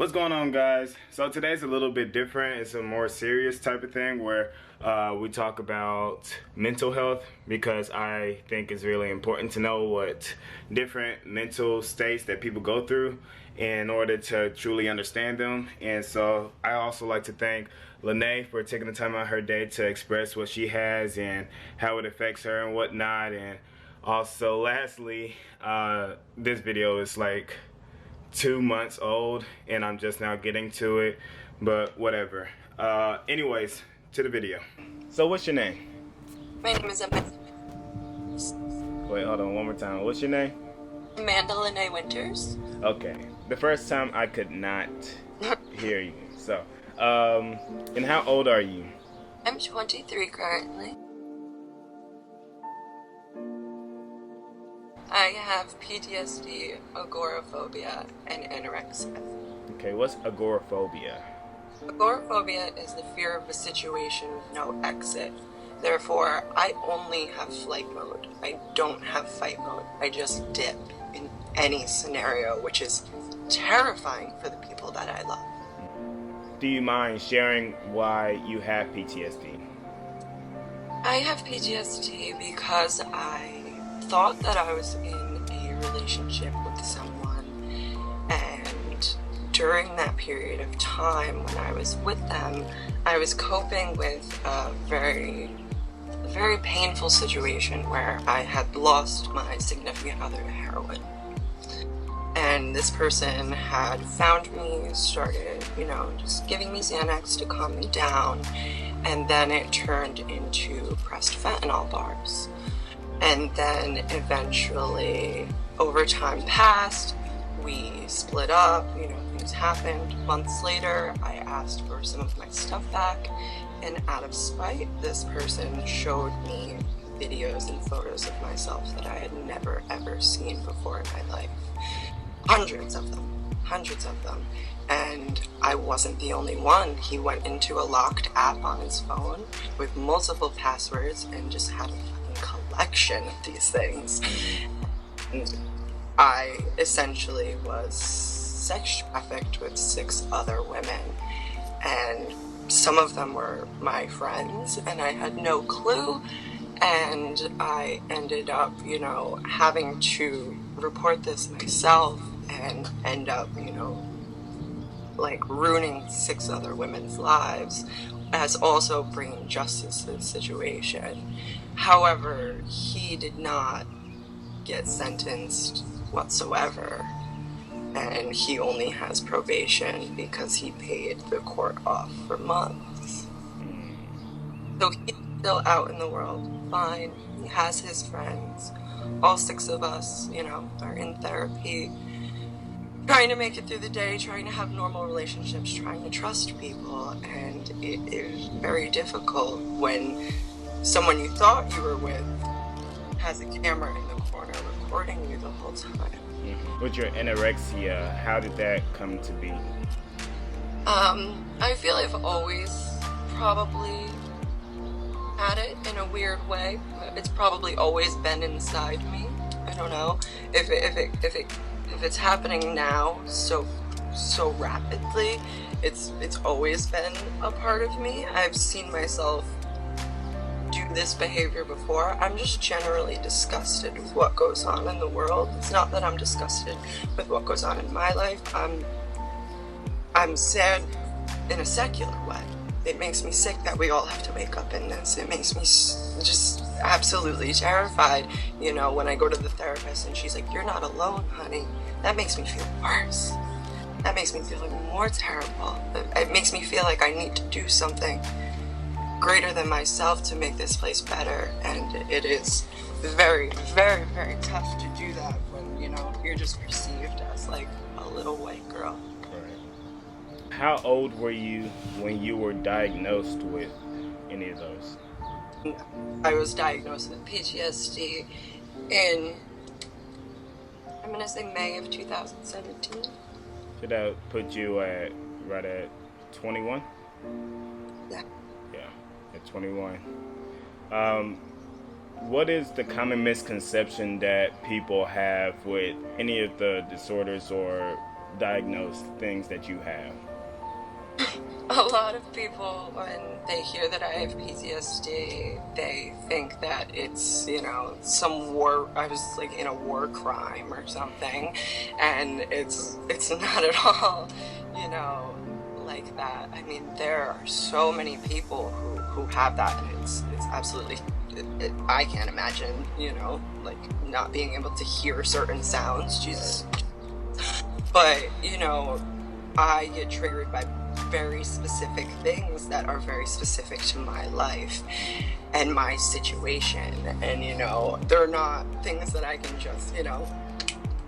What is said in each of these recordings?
What's going on, guys? So today's a little bit different. It's a more serious type of thing where we talk about mental health, because I think it's really important to know what different mental states that people go through in order to truly understand them. And so I also like to thank Lene for taking the time out of her day to express what she has and how it affects her and whatnot. And also, lastly, this video is like 2 months old and I'm just now getting to it, but whatever. Anyways, to the video. So what's your name? My name is Amanda. Wait, hold on one more time. What's your name? Amanda Lene Winters. Okay. The first time I could not hear you. So, and how old are you? I'm 23 currently. I have PTSD, agoraphobia, and anorexia. Okay, what's agoraphobia? Agoraphobia is the fear of a situation with no exit. Therefore, I only have flight mode. I don't have fight mode. I just dip in any scenario, which is terrifying for the people that I love. Do you mind sharing why you have PTSD? I have PTSD because I thought that I was in a relationship with someone, and during that period of time when I was with them, I was coping with a very painful situation where I had lost my significant other to heroin. And this person had found me, started, just giving me Xanax to calm me down, and then it turned into pressed fentanyl bars. And then eventually, over time passed, we split up, things happened. Months later, I asked for some of my stuff back, and out of spite, this person showed me videos and photos of myself that I had never ever seen before in my life. Hundreds of them. And I wasn't the only one. He went into a locked app on his phone with multiple passwords and just had a collection of these things. And I essentially was sex trafficked with 6 other women, and some of them were my friends, and I had no clue, and I ended up, having to report this myself and end up, ruining 6 other women's lives, as also bringing justice to the situation. However, he did not get sentenced whatsoever, and he only has probation because he paid the court off for months. So he's still out in the world, fine. He has his friends. All 6 of us, are in therapy, trying to make it through the day, trying to have normal relationships, trying to trust people, and it is very difficult when someone you thought you were with has a camera in the corner recording you the whole time. With your anorexia, how did that come to be? I feel I've always probably had it in a weird way. It's probably always been inside me. I don't know if it's happening now so rapidly. It's always been a part of me. I've seen myself do this behavior before. I'm just generally disgusted with what goes on in the world. It's not that I'm disgusted with what goes on in my life. I'm sad in a secular way. It makes me sick that we all have to wake up in this. It makes me just absolutely terrified, when I go to the therapist and she's like, "You're not alone, honey." That makes me feel worse. That makes me feel even more terrible. It makes me feel like I need to do something greater than myself to make this place better, and it is very, very, very tough to do that when, you're just perceived as like a little white girl. Right. How old were you when you were diagnosed with any of those? I was diagnosed with PTSD in, I'm gonna say May of 2017. So that put you right at 21? Yeah. Yeah, at 21. What is the common misconception that people have with any of the disorders or diagnosed things that you have? A lot of people, when they hear that I have PTSD, they think that it's, some war, I was like in a war crime or something, and it's not at all, like that. I mean, there are so many people who have that, and it's absolutely, I can't imagine, like not being able to hear certain sounds, Jesus. But, I get triggered by very specific things that are very specific to my life and my situation, and they're not things that I can just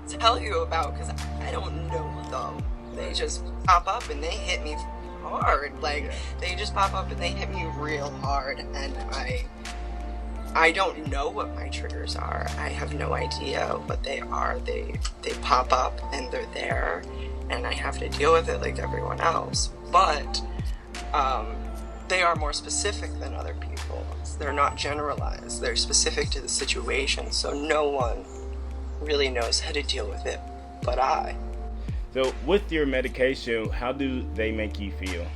tell you about because I don't know them. They just pop up and they hit me hard, they just pop up and they hit me real hard, and I don't know what my triggers are. I have no idea what they are. They pop up and they're there, and I have to deal with it like everyone else. But they are more specific than other people. They're not generalized. They're specific to the situation, so no one really knows how to deal with it but I. So with your medication, how do they make you feel?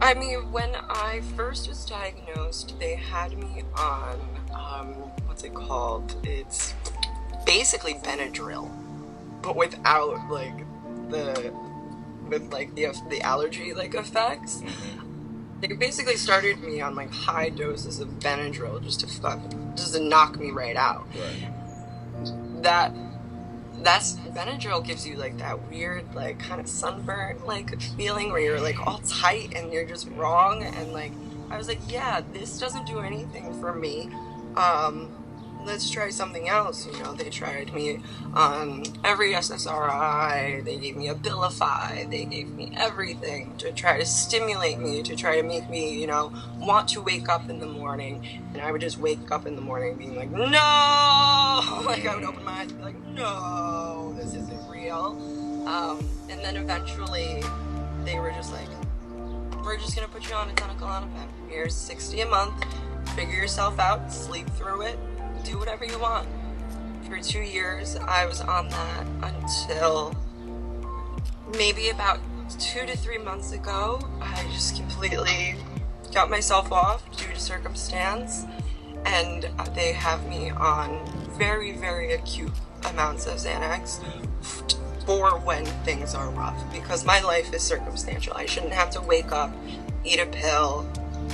I mean, when I first was diagnosed, they had me on, what's it called? It's basically Benadryl, but without the allergy effects. They basically started me on high doses of Benadryl just to knock me right out. Right. That's Benadryl gives you that weird kind of sunburn feeling where you're all tight and you're just wrong, and I was like, yeah, this doesn't do anything for me. Let's try something else. They tried me on every SSRI, they gave me Abilify, they gave me everything to try to stimulate me, to try to make me, want to wake up in the morning. And I would just wake up in the morning being like, no! I would open my eyes and be like, no, this isn't real. And then eventually they were just like, we're just gonna put you on a ton of Klonopin. Here's $60 a month, figure yourself out, sleep through it, do whatever you want. For 2 years, I was on that until maybe about 2 to 3 months ago. I just completely got myself off due to circumstance, and they have me on very, very acute amounts of Xanax for when things are rough, because my life is circumstantial. I shouldn't have to wake up, eat a pill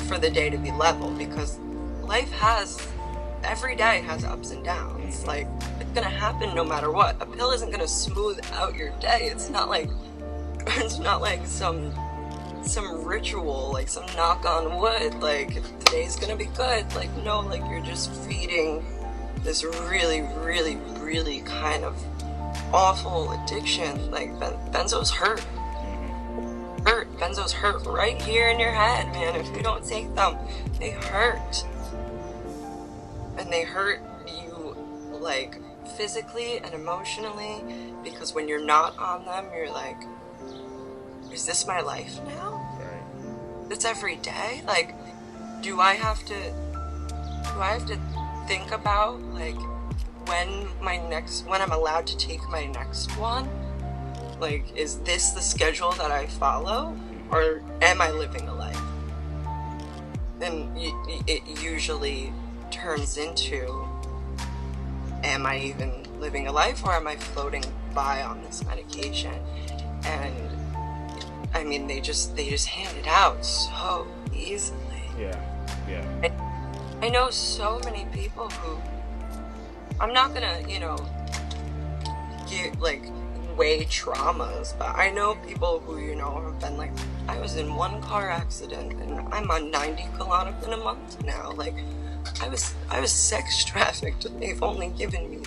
for the day to be level, because every day has ups and downs. It's gonna happen no matter what. A pill isn't gonna smooth out your day. It's not like some ritual, some knock on wood, today's gonna be good. No, you're just feeding this really, really, really kind of awful addiction. Benzos hurt. Benzos hurt right here in your head, man. If you don't take them, they hurt. And they hurt you physically and emotionally, because when you're not on them, you're like, is this my life now? Right. It's every day. Do I have to think about when I'm allowed to take my next one? Is this the schedule that I follow, or am I living a life? And it usually turns into, am I even living a life, or am I floating by on this medication? And I mean, they just hand it out so easily. Yeah. I know so many people who, I'm not gonna, get weigh traumas, but I know people who, have been I was in one car accident and I'm on 90 Klonopin a month now. I was sex trafficked, and they've only given me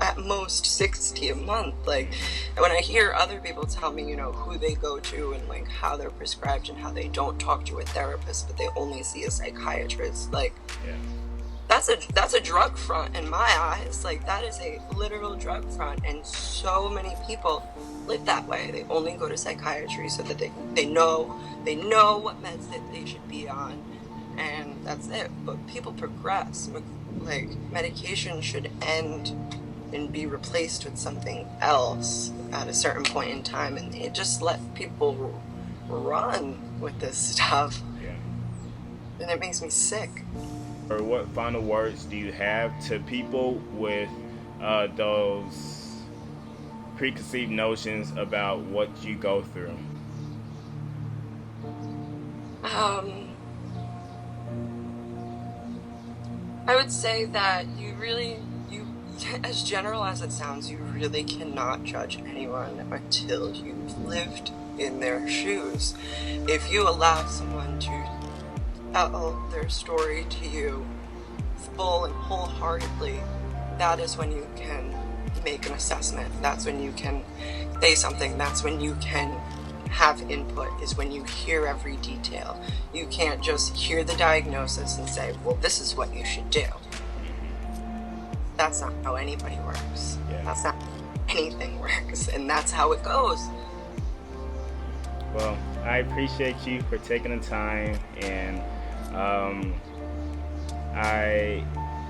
at most 60 a month. When I hear other people tell me, who they go to and how they're prescribed and how they don't talk to a therapist, but they only see a psychiatrist, that's a drug front in my eyes. That is a literal drug front, and so many people live that way. They only go to psychiatry so that they know what meds that they should be on, and that's it. But people progress. Medication should end and be replaced with something else at a certain point in time, and it just let people run with this stuff. Yeah. And it makes me sick. Or what final words do you have to people with those preconceived notions about what you go through? I would say that you, as general as it sounds, you really cannot judge anyone until you've lived in their shoes. If you allow someone to tell their story to you full and wholeheartedly, that is when you can make an assessment. That's when you can say something. That's when you can have input, is when you hear every detail. You can't just hear the diagnosis and say, well, this is what you should do. That's not how anybody works. Yeah. That's not how anything works, and that's how it goes. Well, I appreciate you for taking the time, and I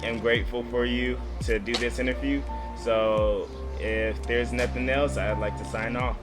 am grateful for you to do this interview. So if there's nothing else, I'd like to sign off.